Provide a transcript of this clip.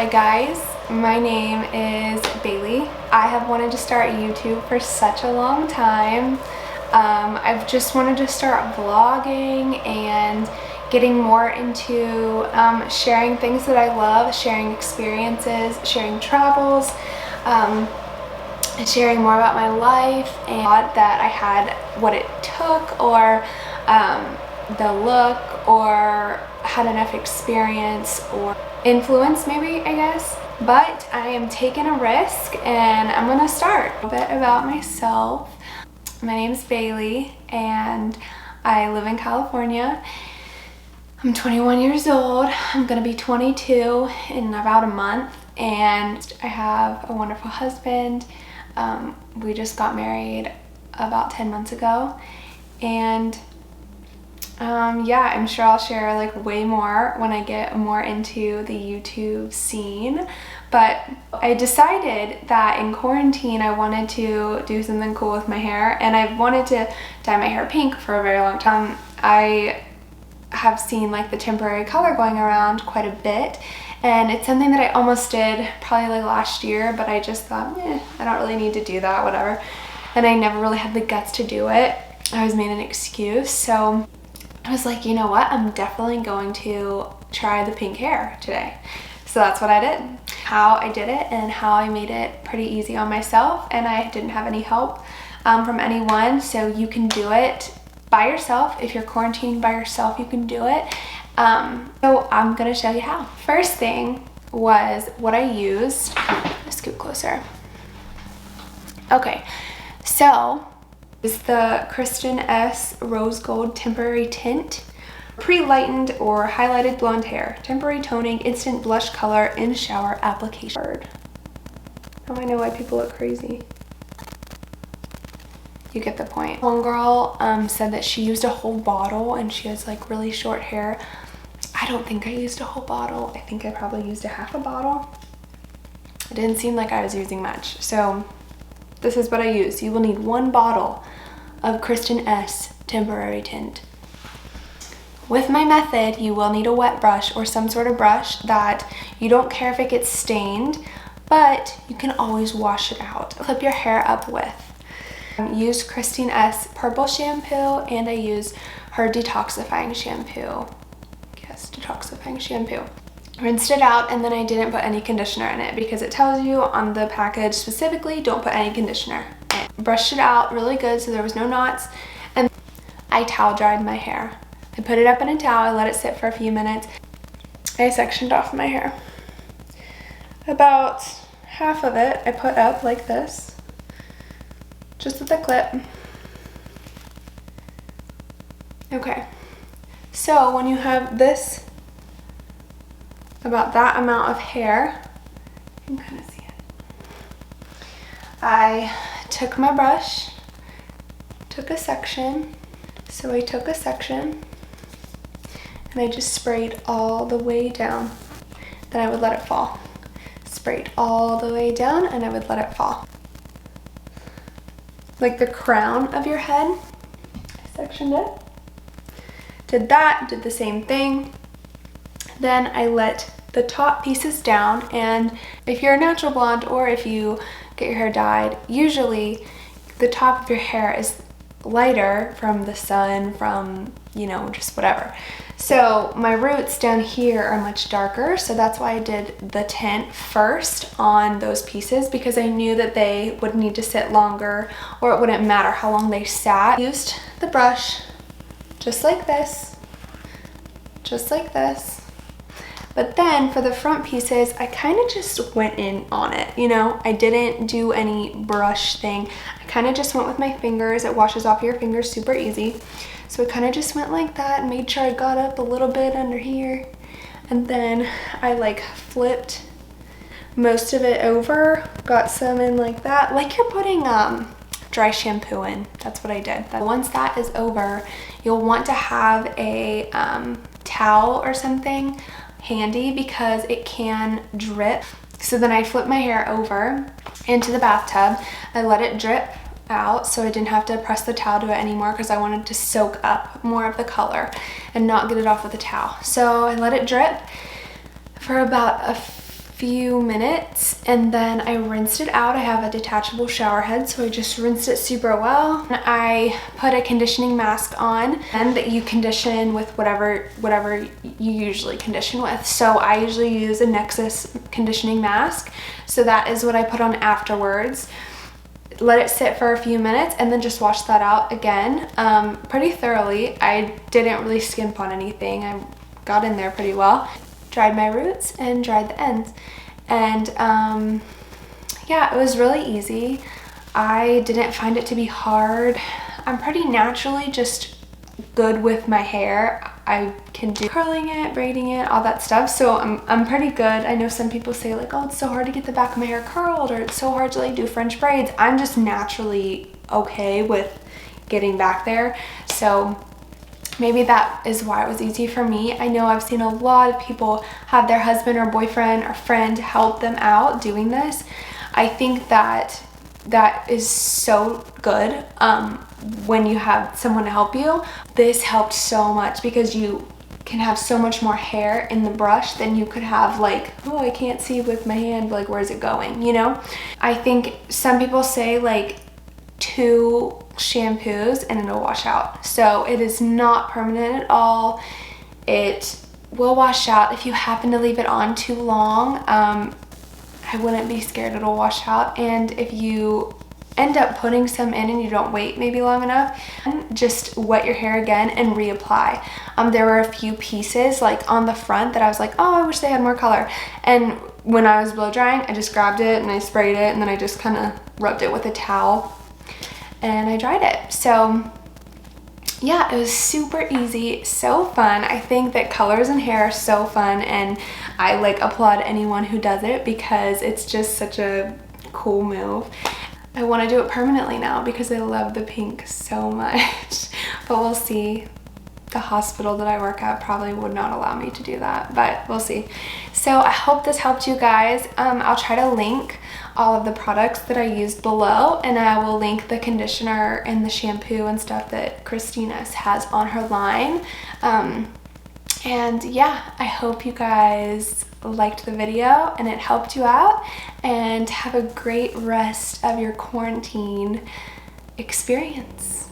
Hi guys, my name is Bailey. I have wanted to start YouTube for such a long time. I've just wanted to start vlogging and getting more into sharing things that I love, sharing experiences, sharing travels, and sharing more about my life, and that I had what it took, or the look, or had enough experience or influence, maybe, I guess. But I am taking a risk and I'm gonna start. A bit about myself. My name is Bailey and I live in California. I'm 21 years old. I'm gonna be 22 in about a month, and I have a wonderful husband. We just got married about 10 months ago, and yeah, I'm sure I'll share like way more when I get more into the YouTube scene. But I decided that in quarantine I wanted to do something cool with my hair, and I've wanted to dye my hair pink for a very long time. I have seen like the temporary color going around quite a bit, and it's something that I almost did probably like last year, but I just thought, I don't really need to do that, whatever. And I never really had the guts to do it. I always made an excuse. So I was like, you know what, I'm definitely going to try the pink hair today. So that's what I did. How I did it and how I made it pretty easy on myself, and I didn't have any help from anyone, so you can do it by yourself. If you're quarantining by yourself, you can do it. So I'm gonna show you how. First thing was what I used. Let's scoot closer. Okay, so this is the Kristin Ess Rose Gold Temporary Tint. Pre-lightened or highlighted blonde hair. Temporary toning, instant blush color in shower application. Now I know why people look crazy. You get the point. One girl said that she used a whole bottle and she has like really short hair. I don't think I used a whole bottle. I think I probably used a half a bottle. It didn't seem like I was using much. So this is what I used. You will need 1 bottle of Kristin Ess Temporary Tint. With my method, you will need a wet brush or some sort of brush that you don't care if it gets stained, but you can always wash it out. Clip your hair up with. Use Kristin Ess purple shampoo, and I use her detoxifying shampoo. Yes, detoxifying shampoo. Rinsed it out, and then I didn't put any conditioner in it because it tells you on the package specifically, don't put any conditioner. I brushed it out really good so there was no knots, and I towel dried my hair. I put it up in a towel, I let it sit for a few minutes. I sectioned off my hair. About half of it I put up like this, just with a clip. Okay, so when you have this, about that amount of hair, you can kind of see it. I took my brush, took a section, so I took a section, and I just sprayed all the way down. Then I would let it fall. Sprayed all the way down, and I would let it fall. Like the crown of your head, I sectioned it. Did that, did the same thing. Then I let the top pieces down, and if you're a natural blonde or if you get your hair dyed, usually the top of your hair is lighter from the sun, from, you know, just whatever. So my roots down here are much darker, so that's why I did the tint first on those pieces, because I knew that they would need to sit longer, or it wouldn't matter how long they sat. I used the brush just like this, just like this. But then for the front pieces, I kind of just went in on it, you know? I didn't do any brush thing. I kind of just went with my fingers. It washes off your fingers super easy. So I kind of just went like that and made sure I got up a little bit under here. And then I like flipped most of it over, got some in like that, like you're putting dry shampoo in. That's what I did. Once that is over, you'll want to have a towel or something handy because it can drip. So then I flipped my hair over into the bathtub. I let it drip out so I didn't have to press the towel to it anymore because I wanted to soak up more of the color and not get it off with the towel. So I let it drip for about a few minutes and then I rinsed it out. I have a detachable shower head, so I just rinsed it super well. And I put a conditioning mask on, and that you condition with whatever you usually condition with. So I usually use a Nexxus conditioning mask, so that is what I put on afterwards. Let it sit for a few minutes and then just wash that out again pretty thoroughly. I didn't really skimp on anything. I got in there pretty well. Dried my roots and dried the ends. And yeah, it was really easy. I didn't find it to be hard. I'm pretty naturally just good with my hair. I can do curling it, braiding it, all that stuff, so I'm pretty good. I know some people say like, oh, it's so hard to get the back of my hair curled, or it's so hard to like do French braids. I'm just naturally okay with getting back there, so maybe that is why it was easy for me. I know I've seen a lot of people have their husband or boyfriend or friend help them out doing this. I think that is so good when you have someone to help you. This helped so much because you can have so much more hair in the brush than you could have like, oh, I can't see with my hand, like where's it going, you know? I think some people say like 2 shampoos and it'll wash out. So it is not permanent at all. It will wash out if you happen to leave it on too long. I wouldn't be scared it'll wash out. And if you end up putting some in and you don't wait maybe long enough, just wet your hair again and reapply. There were a few pieces like on the front that I was like, oh, I wish they had more color. And when I was blow drying, I just grabbed it and I sprayed it and then I just kind of rubbed it with a towel and I dried it. So yeah, it was super easy, so fun. I think that colors in hair are so fun, and I like applaud anyone who does it because it's just such a cool move. I want to do it permanently now because I love the pink so much, but we'll see. The hospital that I work at probably would not allow me to do that, but we'll see. So I hope this helped you guys. I'll try to link all of the products that I used below, and I will link the conditioner and the shampoo and stuff that Christina's has on her line. And yeah, I hope you guys liked the video and it helped you out, and have a great rest of your quarantine experience.